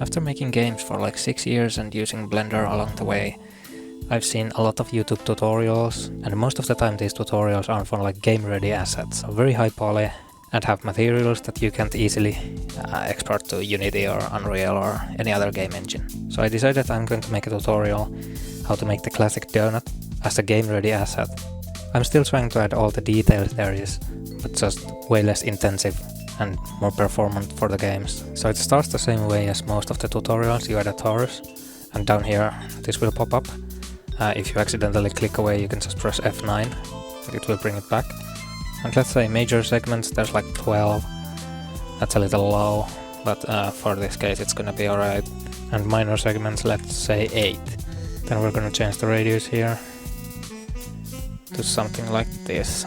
After making games for like 6 years and using Blender along the way, I've seen a lot of YouTube tutorials, and most of the time these tutorials are for like game-ready assets, so very high poly and have materials that you can't easily export to Unity or Unreal or any other game engine. So I decided I'm going to make a tutorial how to make the classic donut as a game-ready asset. I'm still trying to add all the details there is, but just way less intensive and more performant for the games. So it starts the same way as most of the tutorials. You add a torus, and down here this will pop up. If you accidentally click away, you can just press F9, and it will bring it back. And let's say major segments, there's like 12. That's a little low, but for this case it's gonna be alright. And minor segments, let's say 8. Then we're gonna change the radius here to something like this.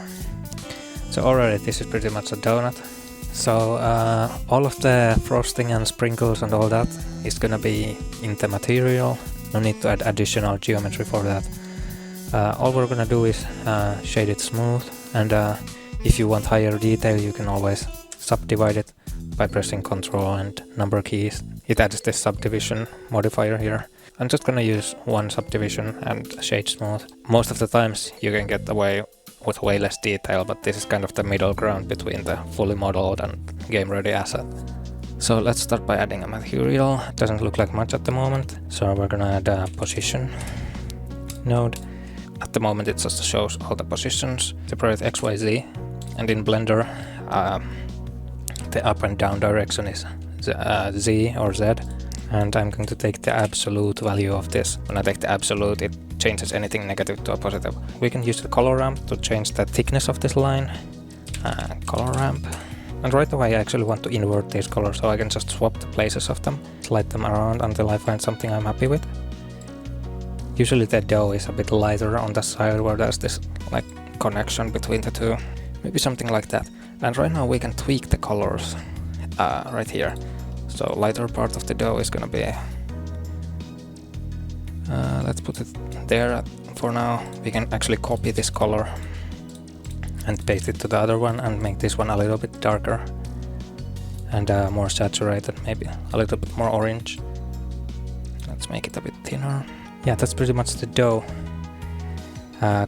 So already this is pretty much a donut. So all of the frosting and sprinkles and all that is gonna be in the material. No need to add additional geometry for that. All we're gonna do is shade it smooth, and if you want higher detail you can always subdivide it by pressing Ctrl and number keys. It adds this subdivision modifier here. I'm just gonna use one subdivision and shade smooth. Most of the times you can get away with way less detail, but this is kind of the middle ground between the fully modeled and game-ready asset. So let's start by adding a material. It doesn't look like much at the moment, so we're gonna add a position node. At the moment it just shows all the positions, separate X, Y, Z, and in Blender the up and down direction is Z or Z, and I'm going to take the absolute value of this. When I take the absolute, it changes anything negative to a positive. We can use the color ramp to change the thickness of this line. Color ramp. And right away I actually want to invert these colors, so I can just swap the places of them, slide them around until I find something I'm happy with. Usually the dough is a bit lighter on the side where there's this like connection between the two. Maybe something like that. And right now we can tweak the colors right here. So lighter part of the dough is gonna be... let's put it there for now. We can actually copy this color and paste it to the other one and make this one a little bit darker and more saturated, maybe a little bit more orange. Let's make it a bit thinner. Yeah, that's pretty much the dough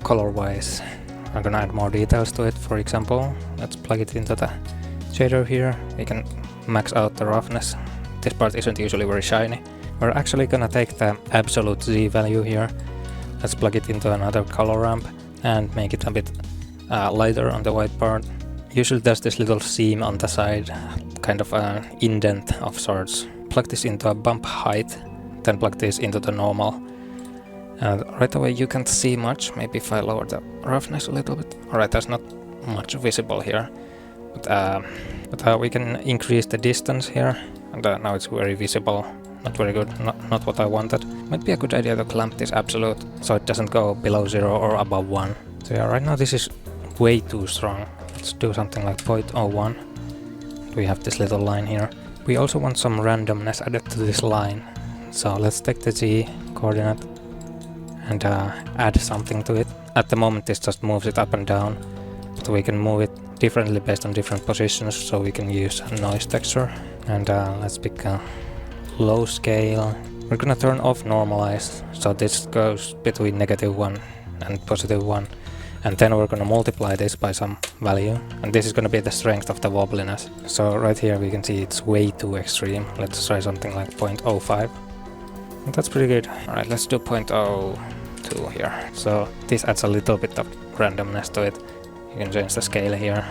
color wise. I'm gonna add more details to it. For example, let's plug it into the shader here. We can max out the roughness. This part isn't usually very shiny. We're actually gonna take the absolute Z value here. Let's plug it into another color ramp and make it a bit lighter on the white part. Usually there's this little seam on the side, kind of an indent of sorts. Plug this into a bump height, then plug this into the normal. And right away you can't see much. Maybe if I lower the roughness a little bit. Alright, there's not much visible here, but we can increase the distance here, and now it's very visible. Not very good, not what I wanted. Might be a good idea to clamp this absolute so it doesn't go below 0 or above 1. So yeah, right now this is way too strong. Let's do something like 0.01. We have this little line here. We also want some randomness added to this line. So let's take the Z coordinate and add something to it. At the moment this just moves it up and down, but we can move it differently based on different positions, so we can use a noise texture. And let's pick a low scale. We're gonna turn off normalize, so this goes between -1 and +1. And then we're gonna multiply this by some value, and this is gonna be the strength of the wobbliness. So right here we can see it's way too extreme. Let's try something like 0.05. And that's pretty good. Alright, let's do 0.02 here. So this adds a little bit of randomness to it. You can change the scale here.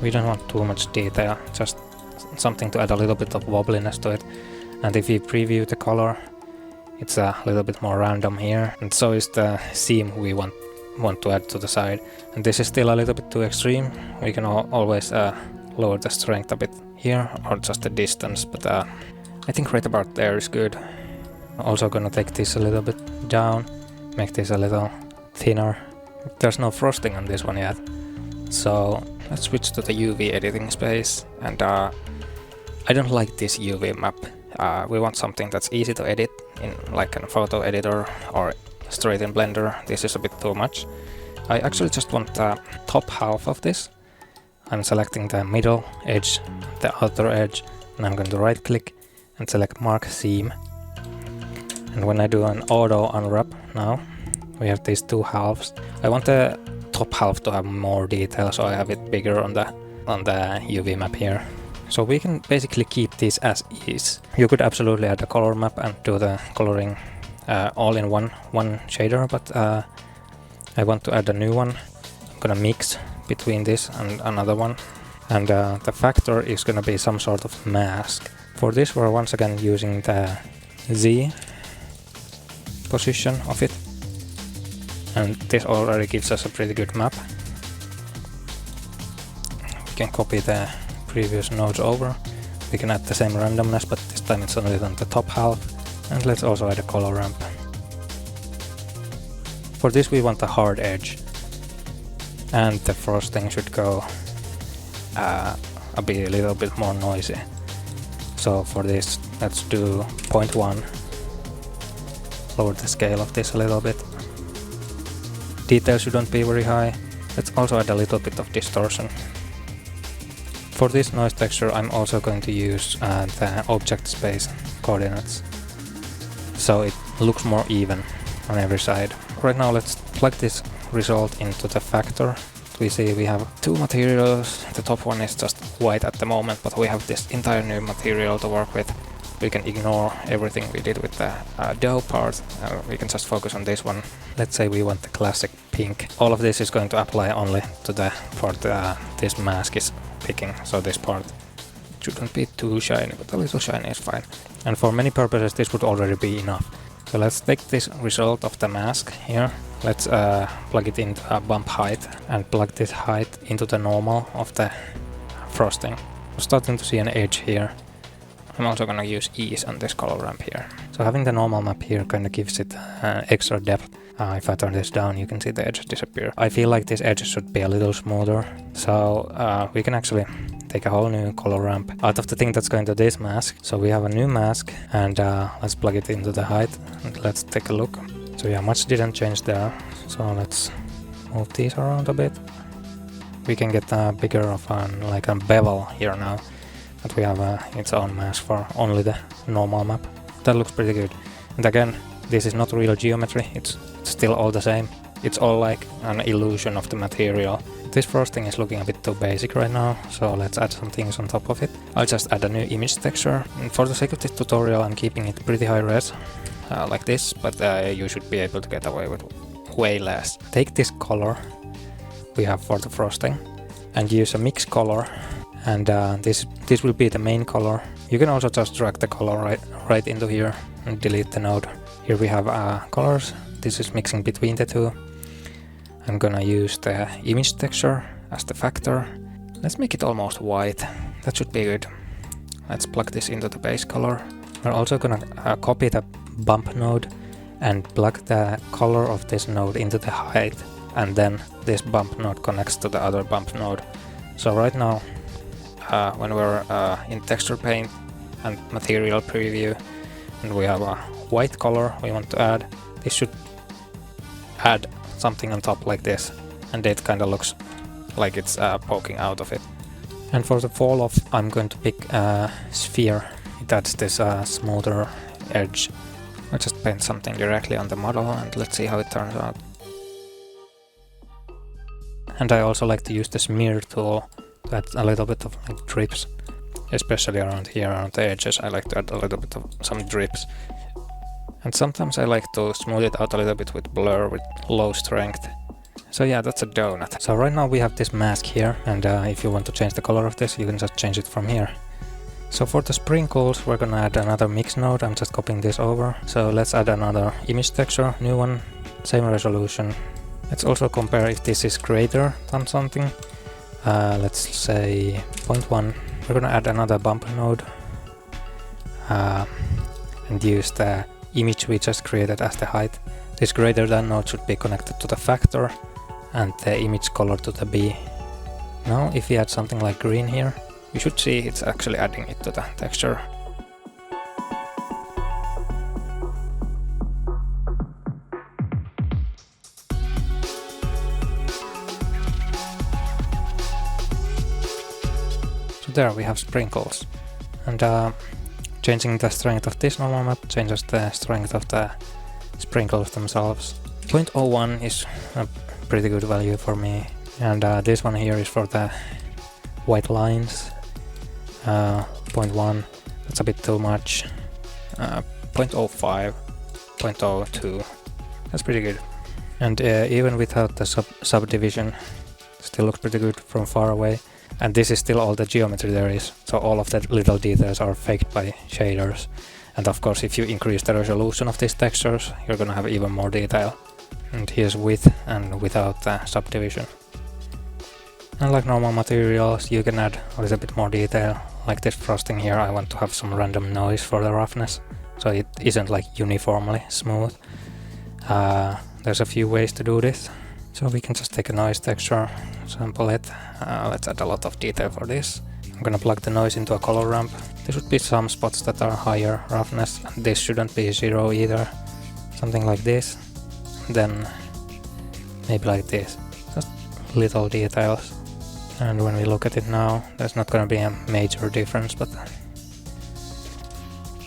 We don't want too much detail, just something to add a little bit of wobbliness to it. And if we preview the color, it's a little bit more random here, and so is the seam we want to add to the side. And this is still a little bit too extreme. We can always lower the strength a bit here, or just the distance, but I think right about there is good. I'm also gonna take this a little bit down, make this a little thinner. There's no frosting on this one yet, so let's switch to the UV editing space. And I don't like this UV map. We want something that's easy to edit in like a photo editor or straight in Blender. This is a bit too much. I actually just want the top half of this. I'm selecting the middle edge, the outer edge, and I'm going to right click and select Mark Theme. And when I do an auto unwrap now, we have these two halves. I want the top half to have more detail, so I have it bigger on the UV map here. So we can basically keep this as is. You could absolutely add a color map and do the coloring all in one shader, but I want to add a new one. I'm gonna mix between this and another one. And the factor is gonna be some sort of mask. For this we're once again using the Z position of it. And this already gives us a pretty good map. We can copy the previous nodes over. We can add the same randomness, but this time it's only on the top half. And let's also add a color ramp. For this we want a hard edge. And the frosting should go a little bit more noisy. So for this, let's do 0.1. Lower the scale of this a little bit. Detail shouldn't be very high. Let's also add a little bit of distortion. For this noise texture I'm also going to use the object space coordinates, so it looks more even on every side. Right now let's plug this result into the factor. We see we have two materials. The top one is just white at the moment, but we have this entire new material to work with. We can ignore everything we did with the dough part. We can just focus on this one. Let's say we want the classic pink. All of this is going to apply only to the part this mask is picking. So this part shouldn't be too shiny, but a little shiny is fine. And for many purposes this would already be enough. So let's take this result of the mask here. Let's plug it into a bump height and plug this height into the normal of the frosting. We're starting to see an edge here. I'm also gonna use ease on this color ramp here. So having the normal map here kind of gives it extra depth. If I turn this down, you can see the edges disappear. I feel like this edge should be a little smoother. So we can actually take a whole new color ramp out of the thing that's going to this mask. So we have a new mask, and let's plug it into the height and let's take a look. So yeah, much didn't change there. So let's move these around a bit. We can get a bigger of like a bevel here now. But we have its own mask for only the normal map. That looks pretty good. And again, this is not real geometry, it's still all the same. It's all like an illusion of the material. This frosting is looking a bit too basic right now, so let's add some things on top of it. I'll just add a new image texture. And for the sake of this tutorial I'm keeping it pretty high res, like this, but you should be able to get away with way less. Take this color we have for the frosting and use a mix color. And this will be the main color. You can also just drag the color right into here and delete the node. Here we have colors. This is mixing between the two. I'm gonna use the image texture as the factor. Let's make it almost white. That should be good. Let's plug this into the base color. We're also gonna copy the bump node and plug the color of this node into the height. And then this bump node connects to the other bump node. So right now, when we're in texture paint and material preview and we have a white color we want to add, this should add something on top like this, and it kind of looks like it's poking out of it. And for the fall off I'm going to pick a sphere. It adds this smoother edge. I'll just paint something directly on the model and let's see how it turns out. And I also like to use the smear tool. That's a little bit of like drips, especially around here, around the edges. I like to add a little bit of some drips. And sometimes I like to smooth it out a little bit with blur, with low strength. So yeah, that's a donut. So right now we have this mask here, and if you want to change the color of this, you can just change it from here. So for the sprinkles, we're gonna add another mix node. I'm just copying this over. So let's add another image texture, new one, same resolution. Let's also compare if this is greater than something. Let's say 0.1. We're gonna add another bump node and use the image we just created as the height. This greater than node should be connected to the factor and the image color to the B. Now if we add something like green here, you should see it's actually adding it to the texture. So there we have sprinkles. And Changing the strength of this normal map changes the strength of the sprinkles themselves. 0.01 is a pretty good value for me, and this one here is for the white lines. 0.1, that's a bit too much. 0.05, 0.02, that's pretty good. And even without the subdivision, still looks pretty good from far away. And this is still all the geometry there is, so all of the little details are faked by shaders. And of course, if you increase the resolution of these textures, you're gonna have even more detail. And here's with and without the subdivision. And like normal materials, you can add a little bit more detail. Like this frosting here, I want to have some random noise for the roughness, so it isn't like uniformly smooth. There's a few ways to do this. So we can just take a noise texture, sample it. Let's add a lot of detail for this. I'm gonna plug the noise into a color ramp. There should be some spots that are higher roughness, and this shouldn't be 0 either. Something like this. Then maybe like this. Just little details. And when we look at it now, there's not gonna be a major difference, but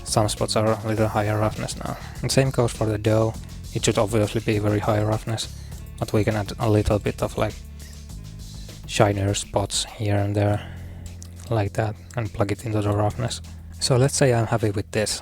some spots are a little higher roughness now. And same goes for the dough. It should obviously be very high roughness, but we can add a little bit of like shinier spots here and there, like that, and plug it into the roughness. So let's say I'm happy with this.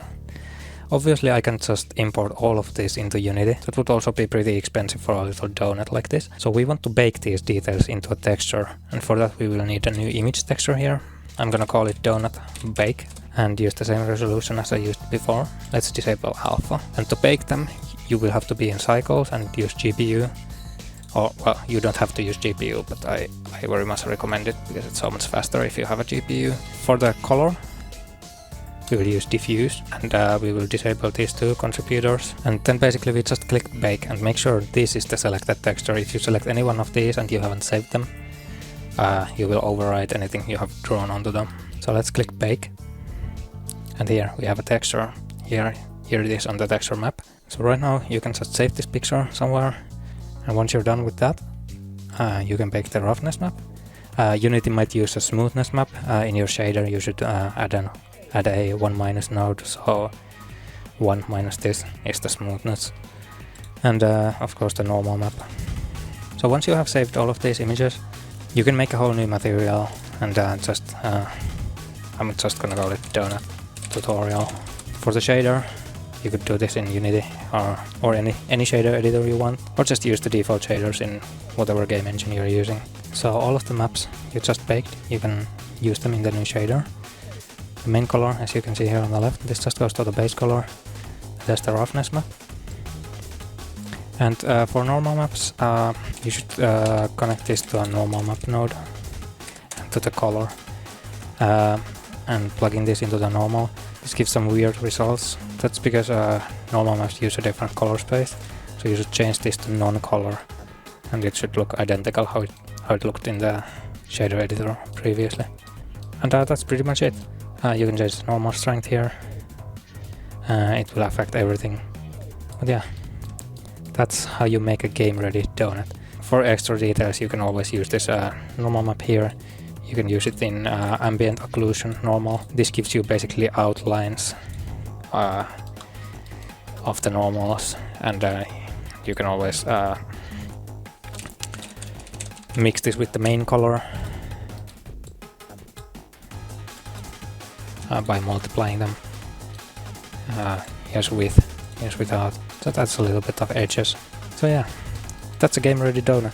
Obviously I can just import all of this into Unity. That would also be pretty expensive for a little donut like this. So we want to bake these details into a texture, and for that we will need a new image texture here. I'm gonna call it donut bake and use the same resolution as I used before. Let's disable alpha. And to bake them, you will have to be in cycles and use GPU. Or, well, you don't have to use GPU, but I very much recommend it because it's so much faster if you have a GPU. For the color, we will use diffuse, and we will disable these two contributors. And then basically we just click bake and make sure this is the selected texture. If you select any one of these and you haven't saved them, you will overwrite anything you have drawn onto them. So let's click bake. And here we have a texture. Here it is on the texture map. So right now you can just save this picture somewhere. And once you're done with that, you can bake the roughness map. Unity might use a smoothness map. In your shader you should add a 1- node, so 1 minus this is the smoothness. And of course the normal map. So once you have saved all of these images, you can make a whole new material, and I'm just gonna call it donut tutorial. For the shader, you could do this in Unity or any shader editor you want, or just use the default shaders in whatever game engine you're using. So all of the maps you just baked, you can use them in the new shader. The main color, as you can see here on the left, this just goes to the base color. There's the roughness map. And for normal maps, you should connect this to a normal map node and to the color, and plugging this into the normal. This gives some weird results. That's because normal maps use a different color space, so you should change this to non-color, and it should look identical how it looked in the shader editor previously. And that's pretty much it. You can change the normal strength here. It will affect everything. But yeah, that's how you make a game-ready donut. For extra details, you can always use this normal map here. You can use it in ambient occlusion normal. This gives you basically outlines of the normals, and you can always mix this with the main color by multiplying them. Here's with, here's without. So that's a little bit of edges. So yeah, that's a game ready donut.